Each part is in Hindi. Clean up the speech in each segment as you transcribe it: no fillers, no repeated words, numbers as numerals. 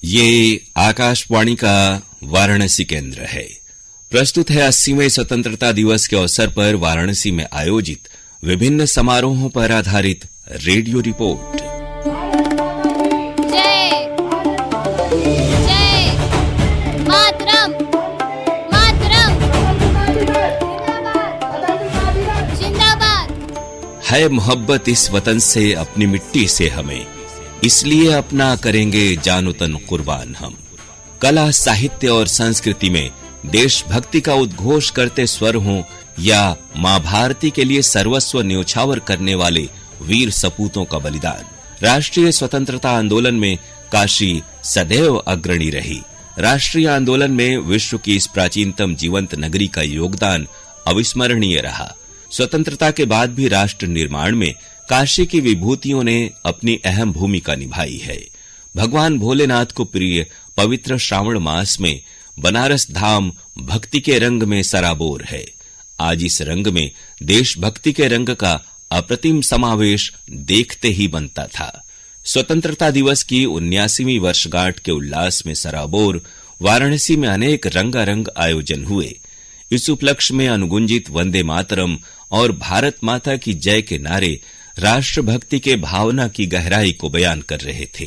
ये आकाशवाणी का वाराणसी केंद्र है। प्रस्तुत है 80वें स्वतंत्रता दिवस के अवसर पर वाराणसी में आयोजित विभिन्न समारोहों पर आधारित रेडियो रिपोर्ट। जय जय मातरम मातरम जिंदाबाद। है मोहब्बत इस वतन से, अपनी मिट्टी से हमें, इसलिए अपना करेंगे जानो तन कुर्बान हम। कला, साहित्य और संस्कृति में देशभक्ति का उद्घोष करते स्वर हों या मां भारती के लिए सर्वस्व न्योछावर करने वाले वीर सपूतों का बलिदान, राष्ट्रीय स्वतंत्रता आंदोलन में काशी सदैव अग्रणी रही। राष्ट्रीय आंदोलन में विश्व की इस प्राचीनतम जीवंत नगरी का योगदान अविस्मरणीय रहा। स्वतंत्रता के बाद भी राष्ट्र निर्माण में काशी की विभूतियों ने अपनी अहम भूमिका निभाई है। भगवान भोलेनाथ को प्रिय पवित्र श्रावण मास में बनारस धाम भक्ति के रंग में सराबोर है। आज इस रंग में देशभक्ति के रंग का अप्रतिम समावेश देखते ही बनता था। स्वतंत्रता दिवस की 79वीं वर्षगांठ के उल्लास में सराबोर वाराणसी में अनेक रंगारंग आयोजन हुए। इस उपलक्ष्य में अनुगुंजित वंदे मातरम और भारत माता की जय के नारे राष्ट्रभक्ति के भावना की गहराई को बयान कर रहे थे।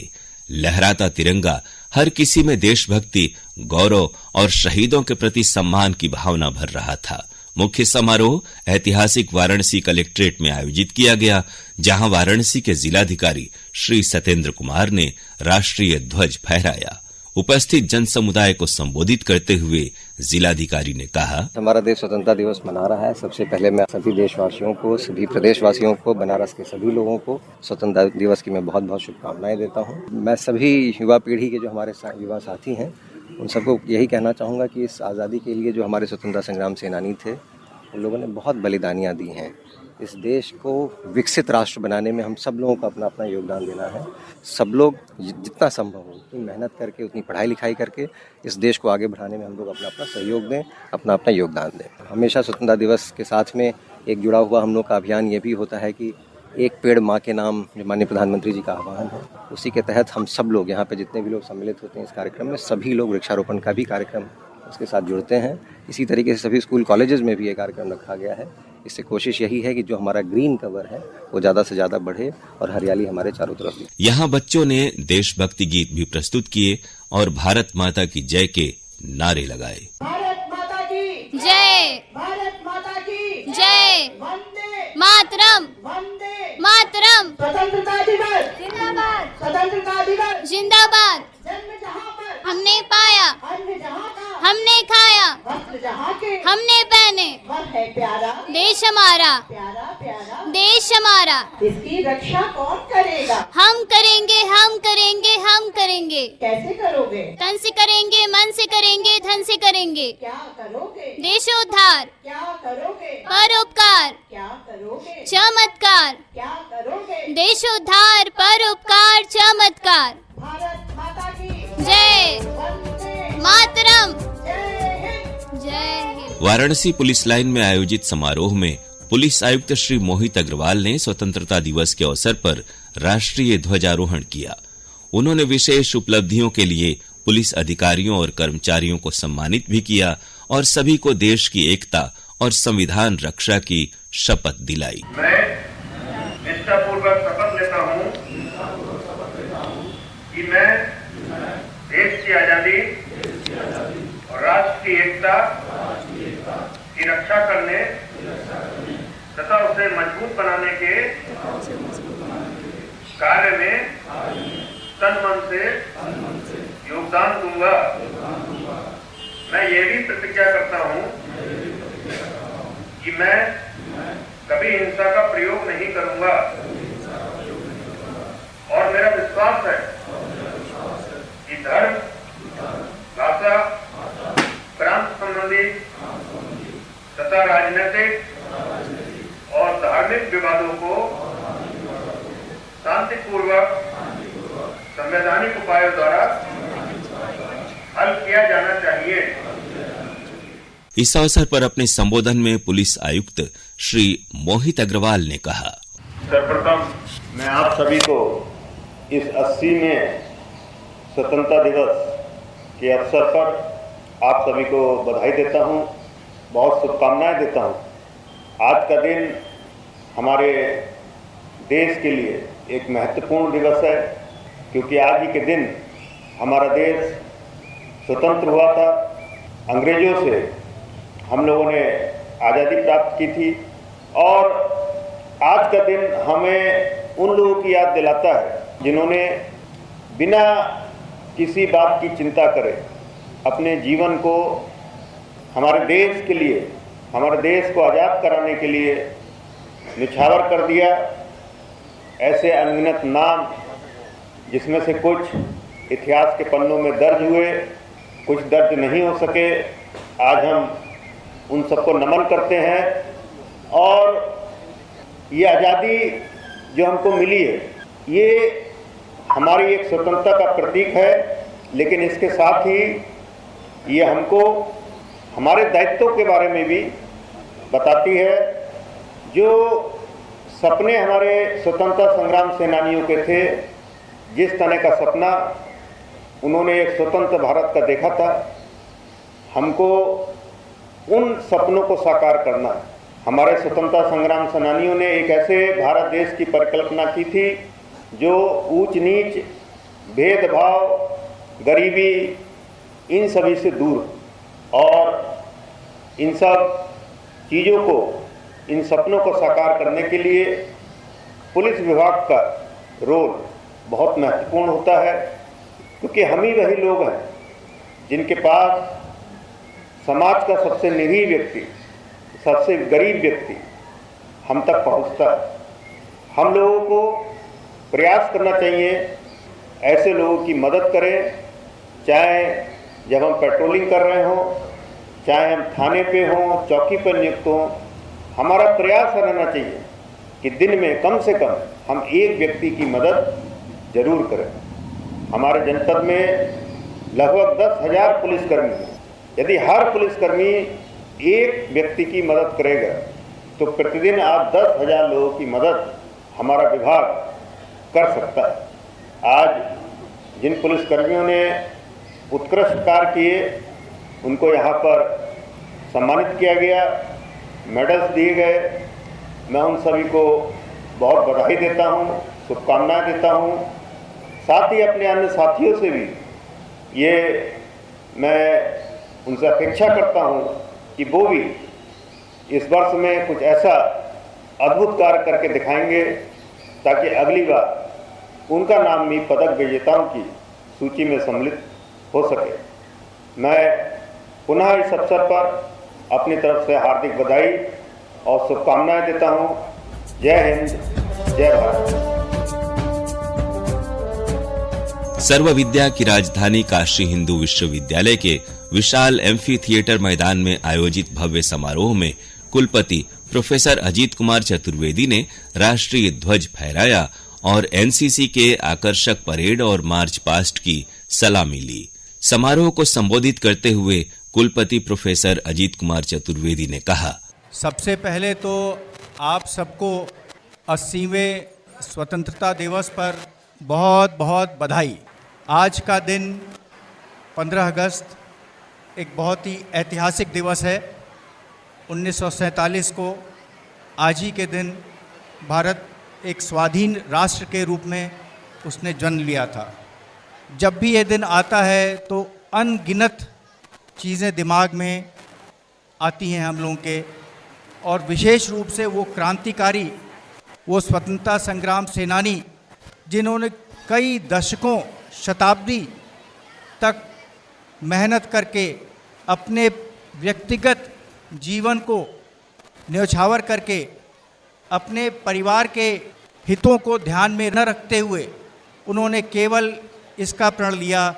लहराता तिरंगा हर किसी में देशभक्ति, गौरव और शहीदों के प्रति सम्मान की भावना भर रहा था। मुख्य समारोह ऐतिहासिक वाराणसी कलेक्ट्रेट में आयोजित किया गया, जहां वाराणसी के जिलाधिकारी श्री सत्येंद्र कुमार ने राष्ट्रीय ध्वज फहराया। उपस्थित जन समुदाय को संबोधित करते हुए जिलाधिकारी ने कहा, हमारा देश स्वतंत्रता दिवस मना रहा है। सबसे पहले मैं सभी देशवासियों को, सभी प्रदेशवासियों को, बनारस के सभी लोगों को स्वतंत्रता दिवस की मैं बहुत बहुत शुभकामनाएं देता हूं। मैं सभी युवा पीढ़ी के जो हमारे युवा साथी हैं उन सबको यही कहना चाहूँगा कि इस आज़ादी के लिए जो हमारे स्वतंत्रता संग्राम सेनानी थे उन लोगों ने बहुत बलिदानियाँ दी हैं। इस देश को विकसित राष्ट्र बनाने में हम सब लोगों को अपना अपना योगदान देना है। सब लोग जितना संभव हो उतनी मेहनत करके, उतनी पढ़ाई लिखाई करके इस देश को आगे बढ़ाने में हम लोग अपना अपना सहयोग दें, अपना अपना योगदान दें। हमेशा स्वतंत्रता दिवस के साथ में एक जुड़ा हुआ हम लोग का अभियान ये भी होता है कि एक पेड़ माँ के नाम, जो माननीय प्रधानमंत्री जी का आह्वान है, उसी के तहत हम सब लोग यहाँ पे जितने भी लोग सम्मिलित होते हैं इस कार्यक्रम में, सभी लोग वृक्षारोपण का भी कार्यक्रम उसके साथ जुड़ते हैं। इसी तरीके से सभी स्कूल कॉलेजेस में भी ये कार्यक्रम रखा गया है। इससे कोशिश यही है कि जो हमारा ग्रीन कवर है वो ज्यादा से ज्यादा बढ़े और हरियाली हमारे चारों तरफ भी। यहाँ बच्चों ने देशभक्ति गीत भी प्रस्तुत किए और भारत माता की जय के नारे लगाए। भारत माता की जय, भारत माता की जय, वंदे मातरम, वंदे मातरम, स्वतंत्रता दिवस जिंदाबाद, स्वतंत्रता दिवस जिंदाबाद। जन्म जहाँ पर हमने पाया, अन्न जहाँ का हमने खाया, वस्त्र जहाँ के हमने पहने, वह है प्यारा देश हमारा, प्यारा प्यारा देश हमारा। इसकी रक्षा कौन करेगा? हम करेंगे, हम करेंगे, हम करेंगे। कैसे करोगे? तन से करेंगे, मन से करेंगे, धन से करेंगे। क्या करोगे? देशोद्धार। क्या करोगे? परोपकार। क्या करोगे? चमत्कार। क्या करोगे? देशोद्धार, परोपकार, चमत्कार। भारत माता की जय, मातरम, जय हिंद। वाराणसी पुलिस लाइन में आयोजित समारोह में पुलिस आयुक्त श्री मोहित अग्रवाल ने स्वतंत्रता दिवस के अवसर पर राष्ट्रीय ध्वजारोहण किया। उन्होंने विशेष उपलब्धियों के लिए पुलिस अधिकारियों और कर्मचारियों को सम्मानित भी किया और सभी को देश की एकता और संविधान रक्षा की शपथ दिलाई। मैं निष्ठापूर्वक शपथ लेता हूँ कि मैं देश की आजादी और राष्ट्र की एकता की रक्षा करने तथा उसे मजबूत बनाने के कार्य में तन मन से योगदान दूंगा। मैं ये भी प्रतिज्ञा करता हूँ कि मैं कभी हिंसा का प्रयोग नहीं करूंगा और मेरा विश्वास है कि धर्म, भाषा, प्रांत संबंधी तथा राजनीतिक और धार्मिक विवादों को शांतिपूर्वक संवैधानिक उपायों द्वारा हल किया जाना चाहिए। इस अवसर पर अपने संबोधन में पुलिस आयुक्त श्री मोहित अग्रवाल ने कहा, सर्वप्रथम मैं आप सभी को इस 80वें स्वतंत्रता दिवस के अवसर पर आप सभी को बधाई देता हूं, बहुत शुभकामनाएं देता हूं। आज का दिन हमारे देश के लिए एक महत्वपूर्ण दिवस है, क्योंकि आज ही के दिन हमारा देश स्वतंत्र हुआ था। अंग्रेजों से हम लोगों ने आज़ादी प्राप्त की थी और आज का दिन हमें उन लोगों की याद दिलाता है जिन्होंने बिना किसी बात की चिंता करे अपने जीवन को हमारे देश के लिए, हमारे देश को आज़ाद कराने के लिए निछावर कर दिया। ऐसे अनगिनत नाम जिसमें से कुछ इतिहास के पन्नों में दर्ज हुए, कुछ दर्ज नहीं हो सके, आज हम उन सबको नमन करते हैं। और ये आज़ादी जो हमको मिली है, ये हमारी एक स्वतंत्रता का प्रतीक है, लेकिन इसके साथ ही ये हमको हमारे दायित्वों के बारे में भी बताती है। जो सपने हमारे स्वतंत्रता संग्राम सेनानियों के थे, जिस तरह का सपना उन्होंने एक स्वतंत्र भारत का देखा था, हमको उन सपनों को साकार करना है। हमारे स्वतंत्रता संग्राम सेनानियों ने एक ऐसे भारत देश की परिकल्पना की थी जो ऊंच नीच, भेदभाव, गरीबी, इन सभी से दूर, और इन सब चीज़ों को, इन सपनों को साकार करने के लिए पुलिस विभाग का रोल बहुत महत्वपूर्ण होता है, क्योंकि हम ही वही लोग हैं जिनके पास समाज का सबसे निरीह व्यक्ति, सबसे गरीब व्यक्ति हम तक पहुंचता है। हम लोगों को प्रयास करना चाहिए ऐसे लोगों की मदद करें, चाहे जब हम पेट्रोलिंग कर रहे हों, चाहे हम थाने पे हों, चौकी पर नियुक्त हों। हमारा प्रयास रहना चाहिए कि दिन में कम से कम हम एक व्यक्ति की मदद जरूर करें। हमारे जनपद में लगभग 10,000 पुलिसकर्मी हैं। यदि हर पुलिसकर्मी एक व्यक्ति की मदद करेगा तो प्रतिदिन आप 10,000 लोगों की मदद हमारा विभाग कर सकता है। आज जिन पुलिसकर्मियों ने उत्कृष्ट कार्य किए, उनको यहाँ पर सम्मानित किया गया, मेडल्स दिए गए। मैं उन सभी को बहुत बधाई देता हूँ, शुभकामनाएं देता हूँ। साथ ही अपने अन्य साथियों से भी ये मैं उनसे अपेक्षा करता हूँ कि वो भी इस वर्ष में कुछ ऐसा अद्भुत कार्य करके दिखाएंगे ताकि अगली बार उनका नाम भी पदक विजेताओं की सूची में सम्मिलित हो सके। मैं पुनः इस अवसर पर अपनी तरफ से हार्दिक बधाई और शुभकामनाएं देता हूँ। जय हिंद, जय भारत। सर्व विद्या की राजधानी काशी हिंदू विश्वविद्यालय के विशाल एम्फी थिएटर मैदान में आयोजित भव्य समारोह में कुलपति प्रोफेसर अजीत कुमार चतुर्वेदी ने राष्ट्रीय ध्वज फहराया और एनसीसी के आकर्षक परेड और मार्च पास्ट की सलामी ली। समारोह को संबोधित करते हुए कुलपति प्रोफेसर अजीत कुमार चतुर्वेदी ने कहा, सबसे पहले तो आप सबको 80वें स्वतंत्रता दिवस पर बहुत बहुत बधाई। आज का दिन 15 अगस्त एक बहुत ही ऐतिहासिक दिवस है। 1947 को आज ही के दिन भारत एक स्वाधीन राष्ट्र के रूप में उसने जन्म लिया था। जब भी ये दिन आता है तो अनगिनत चीज़ें दिमाग में आती हैं हम लोगों के, और विशेष रूप से वो क्रांतिकारी, वो स्वतंत्रता संग्राम सेनानी जिन्होंने कई दशकों, शताब्दी तक मेहनत करके अपने व्यक्तिगत जीवन को न्यौछावर करके अपने परिवार के हितों को ध्यान में न रखते हुए उन्होंने केवल इसका प्रण लिया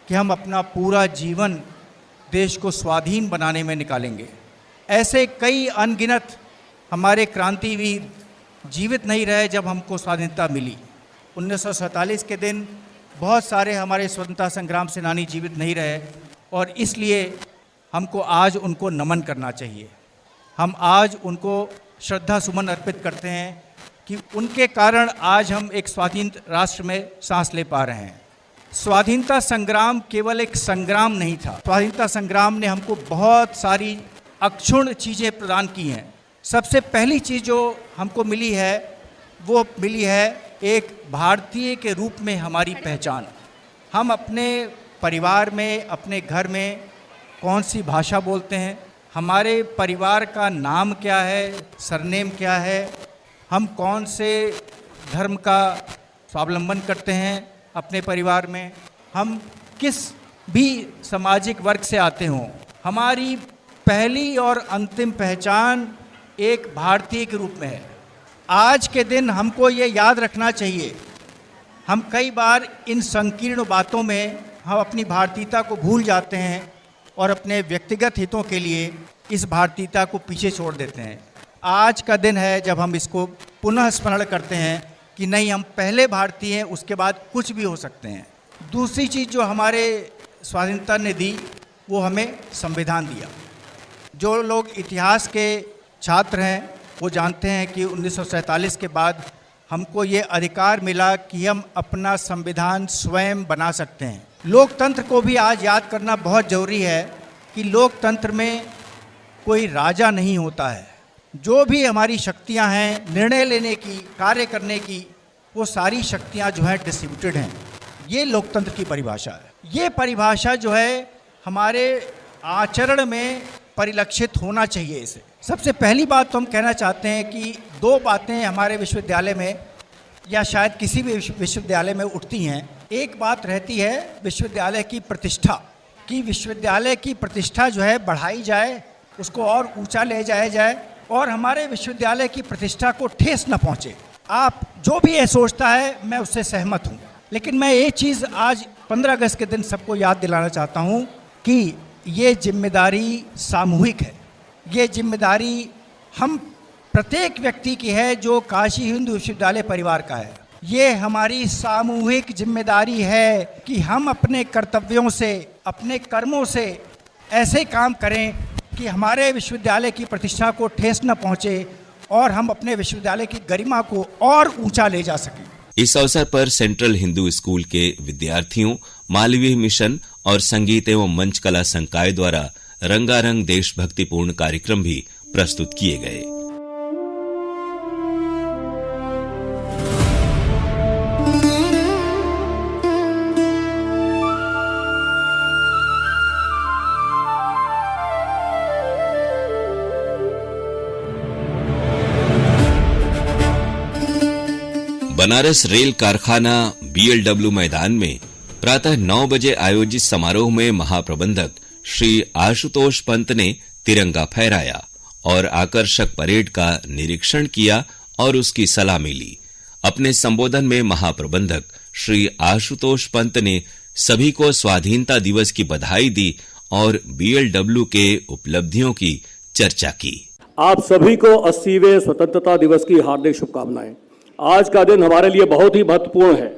कि हम अपना पूरा जीवन देश को स्वाधीन बनाने में निकालेंगे। ऐसे कई अनगिनत हमारे क्रांतिवीर जीवित नहीं रहे जब हमको स्वाधीनता मिली। 1947 के दिन बहुत सारे हमारे स्वतंत्रता संग्राम सेनानी जीवित नहीं रहे, और इसलिए हमको आज उनको नमन करना चाहिए। हम आज उनको श्रद्धा सुमन अर्पित करते हैं कि उनके कारण आज हम एक स्वाधीन राष्ट्र में सांस ले पा रहे हैं। स्वाधीनता संग्राम केवल एक संग्राम नहीं था। स्वाधीनता संग्राम ने हमको बहुत सारी अक्षुण्ण चीज़ें प्रदान की हैं। सबसे पहली चीज़ जो हमको मिली है वो मिली है एक भारतीय के रूप में हमारी पहचान। हम अपने परिवार में, अपने घर में कौन सी भाषा बोलते हैं, हमारे परिवार का नाम क्या है, सरनेम क्या है, हम कौन से धर्म का स्वावलंबन करते हैं अपने परिवार में, हम किस भी सामाजिक वर्ग से आते हों, हमारी पहली और अंतिम पहचान एक भारतीय के रूप में है। आज के दिन हमको ये याद रखना चाहिए। हम कई बार इन संकीर्ण बातों में हम अपनी भारतीयता को भूल जाते हैं और अपने व्यक्तिगत हितों के लिए इस भारतीयता को पीछे छोड़ देते हैं। आज का दिन है जब हम इसको पुनः स्मरण करते हैं कि नहीं, हम पहले भारतीय हैं, उसके बाद कुछ भी हो सकते हैं। दूसरी चीज़ जो हमारे स्वाधीनता ने दी वो हमें संविधान दिया। जो लोग इतिहास के छात्र हैं वो जानते हैं कि 1947 के बाद हमको ये अधिकार मिला कि हम अपना संविधान स्वयं बना सकते हैं। लोकतंत्र को भी आज याद करना बहुत ज़रूरी है कि लोकतंत्र में कोई राजा नहीं होता है। जो भी हमारी शक्तियां हैं निर्णय लेने की, कार्य करने की, वो सारी शक्तियां जो हैं डिस्ट्रीब्यूटेड हैं। ये लोकतंत्र की परिभाषा है। ये परिभाषा जो है हमारे आचरण में परिलक्षित होना चाहिए। इसे सबसे पहली बात तो हम कहना चाहते हैं कि दो बातें हमारे विश्वविद्यालय में या शायद किसी भी विश्वविद्यालय में उठती हैं। एक बात रहती है विश्वविद्यालय की प्रतिष्ठा, कि विश्वविद्यालय की प्रतिष्ठा जो है बढ़ाई जाए, उसको और ऊंचा ले जाया जाए और हमारे विश्वविद्यालय की प्रतिष्ठा को ठेस न पहुंचे। आप जो भी ये सोचता है मैं उससे सहमत हूँ, लेकिन मैं ये चीज़ आज 15 अगस्त के दिन सबको याद दिलाना चाहता हूँ कि ये जिम्मेदारी सामूहिक है। ये जिम्मेदारी हम प्रत्येक व्यक्ति की है जो काशी हिंदू विश्वविद्यालय परिवार का है। ये हमारी सामूहिक जिम्मेदारी है कि हम अपने कर्तव्यों से, अपने कर्मों से ऐसे काम करें कि हमारे विश्वविद्यालय की प्रतिष्ठा को ठेस न पहुंचे और हम अपने विश्वविद्यालय की गरिमा को और ऊंचा ले जा सकें। इस अवसर पर सेंट्रल हिंदू स्कूल के विद्यार्थियों, मालवीय मिशन और संगीत एवं मंच कला संकाय द्वारा रंगारंग देशभक्तिपूर्ण कार्यक्रम भी प्रस्तुत किए गए। बनारस रेल कारखाना BLW मैदान में प्रातः 9 बजे आयोजित समारोह में महाप्रबंधक श्री आशुतोष पंत ने तिरंगा फहराया और आकर्षक परेड का निरीक्षण किया और उसकी सलामी ली। अपने संबोधन में महाप्रबंधक श्री आशुतोष पंत ने सभी को स्वाधीनता दिवस की बधाई दी और BLW के उपलब्धियों की चर्चा की। आप सभी को 80वें स्वतंत्रता दिवस की हार्दिक शुभकामनाएं। आज का दिन हमारे लिए बहुत ही महत्वपूर्ण है।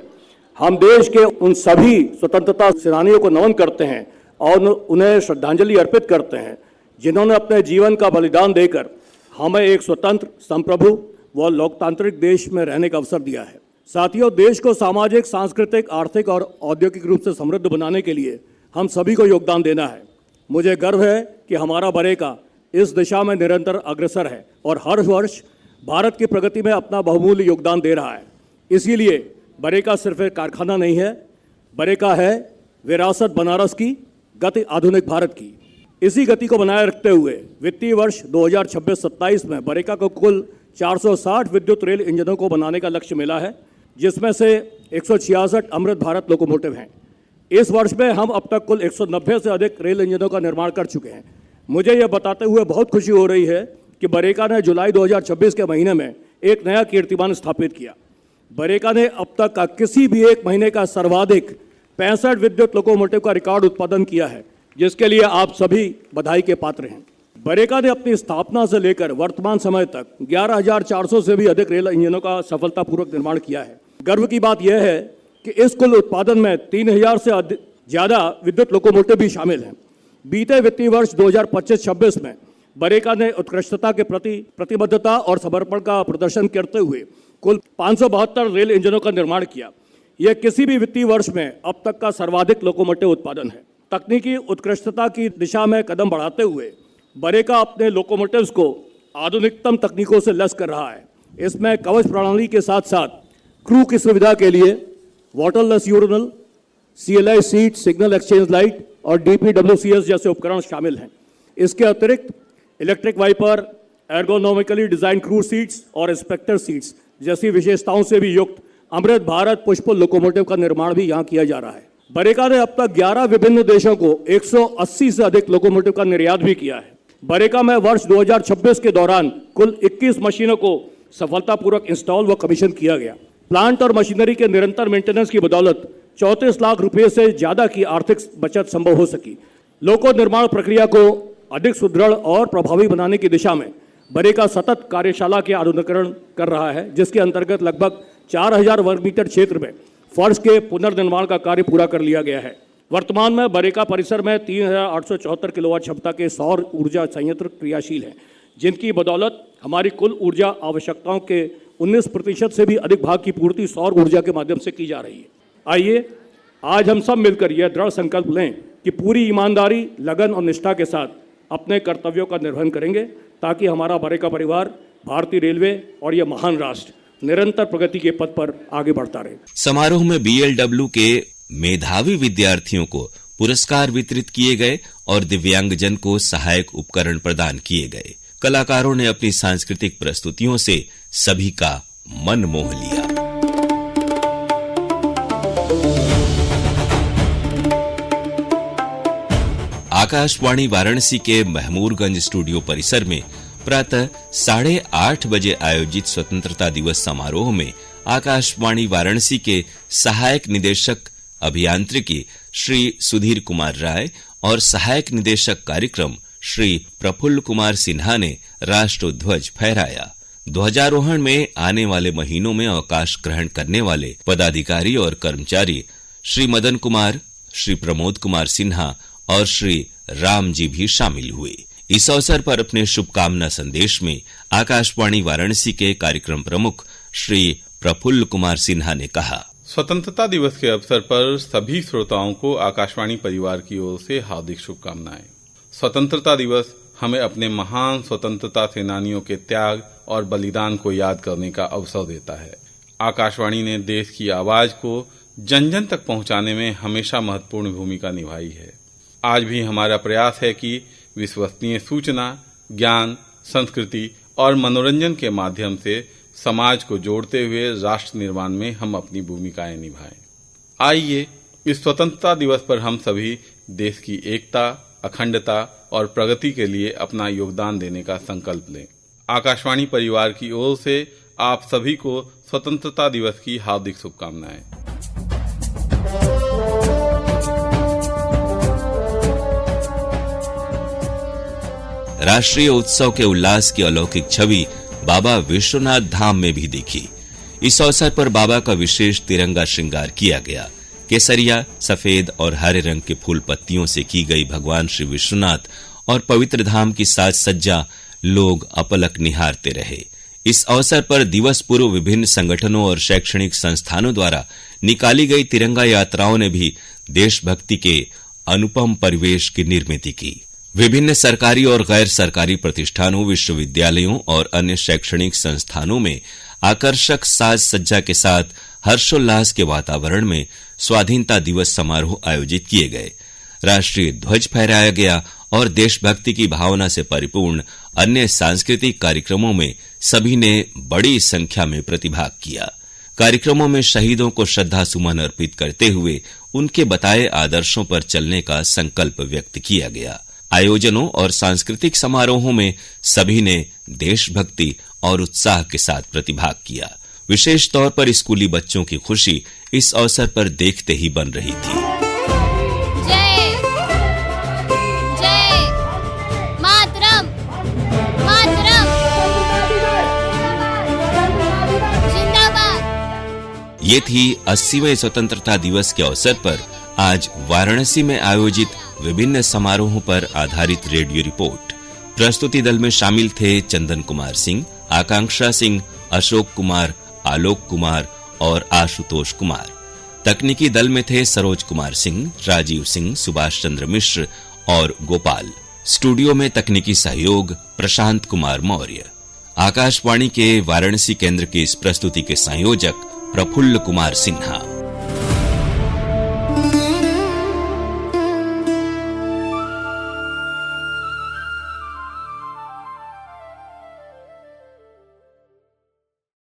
हम देश के उन सभी स्वतंत्रता सेनानियों को नमन करते हैं और उन्हें श्रद्धांजलि अर्पित करते हैं जिन्होंने अपने जीवन का बलिदान देकर हमें एक स्वतंत्र, संप्रभु व लोकतांत्रिक देश में रहने का अवसर दिया है। साथियों, देश को सामाजिक, सांस्कृतिक, आर्थिक और औद्योगिक रूप से समृद्ध बनाने के लिए हम सभी को योगदान देना है। मुझे गर्व है कि हमारा बरेका इस दिशा में निरंतर अग्रसर है और हर वर्ष भारत की प्रगति में अपना बहुमूल्य योगदान दे रहा है। इसीलिए बरेका सिर्फ एक कारखाना नहीं है, बरेका है विरासत बनारस की, गति आधुनिक भारत की। इसी गति को बनाए रखते हुए वित्तीय वर्ष 2026-27 में बरेका को कुल 460 विद्युत रेल इंजनों को बनाने का लक्ष्य मिला है, जिसमें से 166 अमृत भारत लोकोमोटिव हैं। इस वर्ष में हम अब तक कुल 190 से अधिक रेल इंजनों का निर्माण कर चुके हैं। मुझे यह बताते हुए बहुत खुशी हो रही है कि बरेका ने जुलाई 2026 के महीने में एक नया कीर्तिमान स्थापित किया। बरेका ने अब तक का किसी भी एक महीने का सर्वाधिक 65 विद्युत लोकोमोटिव का रिकॉर्ड उत्पादन किया है, जिसके लिए आप सभी बधाई के पात्र हैं। बरेका ने अपनी स्थापना से लेकर वर्तमान समय तक 11,400 से भी अधिक रेल इंजनों का सफलतापूर्वक निर्माण किया है। गर्व की बात यह है कि इस कुल उत्पादन में 3,000 से ज़्यादा विद्युत लोकोमोटिव भी शामिल हैं। बीते वित्तीय वर्ष 2025-26 में बरेका ने उत्कृष्टता के प्रति प्रतिबद्धता और समर्पण का प्रदर्शन करते हुए कुल 572 रेल इंजनों का निर्माण किया। यह किसी भी वित्तीय वर्ष में अब तक का सर्वाधिक लोकोमोटिव उत्पादन है। तकनीकी उत्कृष्टता की दिशा में कदम बढ़ाते हुए बरेका अपने लोकोमोटिव्स को आधुनिकतम तकनीकों से लैस कर रहा है। इसमें कवच प्रणाली के साथ साथ क्रू की सुविधा के लिए waterless urinal, CLI seat, signal exchange light और DPWCS जैसे उपकरण शामिल हैं। इसके अतिरिक्त electric wiper, ergonomically design crew seats और इंस्पेक्टर सीट्स जैसी विशेषताओं से भी युक्त अमृत भारत पुष्पल लोकोमोटिव का निर्माण भी यहाँ किया जा रहा है। बरेका ने अब तक 11 विभिन्न देशों को 180 से अधिक लोकोमोटिव का निर्यात भी किया है। बरेका में वर्ष 2026 के दौरान कुल 21 मशीनों को सफलतापूर्वक इंस्टॉल व कमीशन किया गया। प्लांट और मशीनरी के निरंतर मेंटेनेंस की बदौलत 34 लाख रुपए से ज्यादा की आर्थिक बचत संभव हो सकी। लोको निर्माण प्रक्रिया को अधिक सुदृढ़ और प्रभावी बनाने की दिशा में बरेका सतत कार्यशाला के आधुनिकीकरण कर रहा है, जिसके अंतर्गत लगभग 4000 वर्ग मीटर क्षेत्र में फर्श के पुनर्निर्माण का कार्य पूरा कर लिया गया है। वर्तमान में बरेका परिसर में 3874 किलोवाट क्षमता के सौर ऊर्जा संयंत्र क्रियाशील हैं, जिनकी बदौलत हमारी कुल ऊर्जा आवश्यकताओं के 19% से भी अधिक भाग की पूर्ति सौर ऊर्जा के माध्यम से की जा रही है। आइए आज हम सब मिलकर यह दृढ़ संकल्प लें कि पूरी ईमानदारी, लगन और निष्ठा के साथ अपने कर्तव्यों का निर्वहन करेंगे, ताकि हमारा बरेका परिवार, भारतीय रेलवे और यह महान राष्ट्र निरंतर प्रगति के पथ पर आगे बढ़ता रहे। समारोह में BLW के मेधावी विद्यार्थियों को पुरस्कार वितरित किए गए और दिव्यांगजन को सहायक उपकरण प्रदान किए गए। कलाकारों ने अपनी सांस्कृतिक प्रस्तुतियों से सभी का मन मोह लिया। आकाशवाणी वाराणसी के महमूरगंज स्टूडियो परिसर में प्रातः 8:30 बजे आयोजित स्वतंत्रता दिवस समारोह में आकाशवाणी वाराणसी के सहायक निदेशक अभियांत्रिकी श्री सुधीर कुमार राय और सहायक निदेशक कार्यक्रम श्री प्रफुल्ल कुमार सिन्हा ने राष्ट्रध्वज फहराया। ध्वजारोहण में आने वाले महीनों में अवकाश ग्रहण करने वाले पदाधिकारी और कर्मचारी श्री मदन कुमार, श्री प्रमोद कुमार सिन्हा और श्री राम जी भी शामिल हुए। इस अवसर पर अपने शुभकामना संदेश में आकाशवाणी वाराणसी के कार्यक्रम प्रमुख श्री प्रफुल्ल कुमार सिन्हा ने कहा, स्वतंत्रता दिवस के अवसर पर सभी श्रोताओं को आकाशवाणी परिवार की ओर से हार्दिक शुभकामनाएं। स्वतंत्रता दिवस हमें अपने महान स्वतंत्रता सेनानियों के त्याग और बलिदान को याद करने का अवसर देता है। आकाशवाणी ने देश की आवाज को जन जन तक पहुंचाने में हमेशा महत्वपूर्ण भूमिका निभाई है। आज भी हमारा प्रयास है कि विश्वसनीय सूचना, ज्ञान, संस्कृति और मनोरंजन के माध्यम से समाज को जोड़ते हुए राष्ट्र निर्माण में हम अपनी भूमिकाएं निभाएं। आइए इस स्वतंत्रता दिवस पर हम सभी देश की एकता, अखंडता और प्रगति के लिए अपना योगदान देने का संकल्प लें। आकाशवाणी परिवार की ओर से आप सभी को स्वतंत्रता दिवस की हार्दिक शुभकामनाएं। राष्ट्रीय उत्सव के उल्लास की अलौकिक छवि बाबा विश्वनाथ धाम में भी दिखी। इस अवसर पर बाबा का विशेष तिरंगा श्रृंगार किया गया। केसरिया, सफेद और हरे रंग के फूल पत्तियों से की गई भगवान श्री विश्वनाथ और पवित्र धाम की साज सज्जा लोग अपलक निहारते रहे। इस अवसर पर दिवस पूर्व विभिन्न संगठनों और शैक्षणिक संस्थानों द्वारा निकाली गई तिरंगा यात्राओं ने भी देशभक्ति के अनुपम परिवेश की निर्मित की। विभिन्न सरकारी और गैर सरकारी प्रतिष्ठानों, विश्वविद्यालयों और अन्य शैक्षणिक संस्थानों में आकर्षक साज सज्जा के साथ हर्षोल्लास के वातावरण में स्वाधीनता दिवस समारोह आयोजित किए गए। राष्ट्रीय ध्वज फहराया गया और देशभक्ति की भावना से परिपूर्ण अन्य सांस्कृतिक कार्यक्रमों में सभी ने बड़ी संख्या में प्रतिभाग किया। कार्यक्रमों में शहीदों को श्रद्धा सुमन अर्पित करते हुए उनके बताए आदर्शों पर चलने का संकल्प व्यक्त किया गया। आयोजनों और सांस्कृतिक समारोहों में सभी ने देशभक्ति और उत्साह के साथ प्रतिभाग किया। विशेष तौर पर स्कूली बच्चों की खुशी इस अवसर पर देखते ही बन रही थी। जय जय मातरम मातरम जिंदाबाद। ये थी 80वें स्वतंत्रता दिवस के अवसर पर आज वाराणसी में आयोजित विभिन्न समारोहों पर आधारित रेडियो रिपोर्ट। प्रस्तुति दल में शामिल थे चंदन कुमार सिंह, आकांक्षा सिंह, अशोक कुमार, आलोक कुमार और आशुतोष कुमार। तकनीकी दल में थे सरोज कुमार सिंह, राजीव सिंह, सुभाष चंद्र मिश्र और गोपाल। स्टूडियो में तकनीकी सहयोग प्रशांत कुमार मौर्य। आकाशवाणी के वाराणसी केंद्र की इस प्रस्तुति के संयोजक प्रफुल्ल कुमार सिन्हा।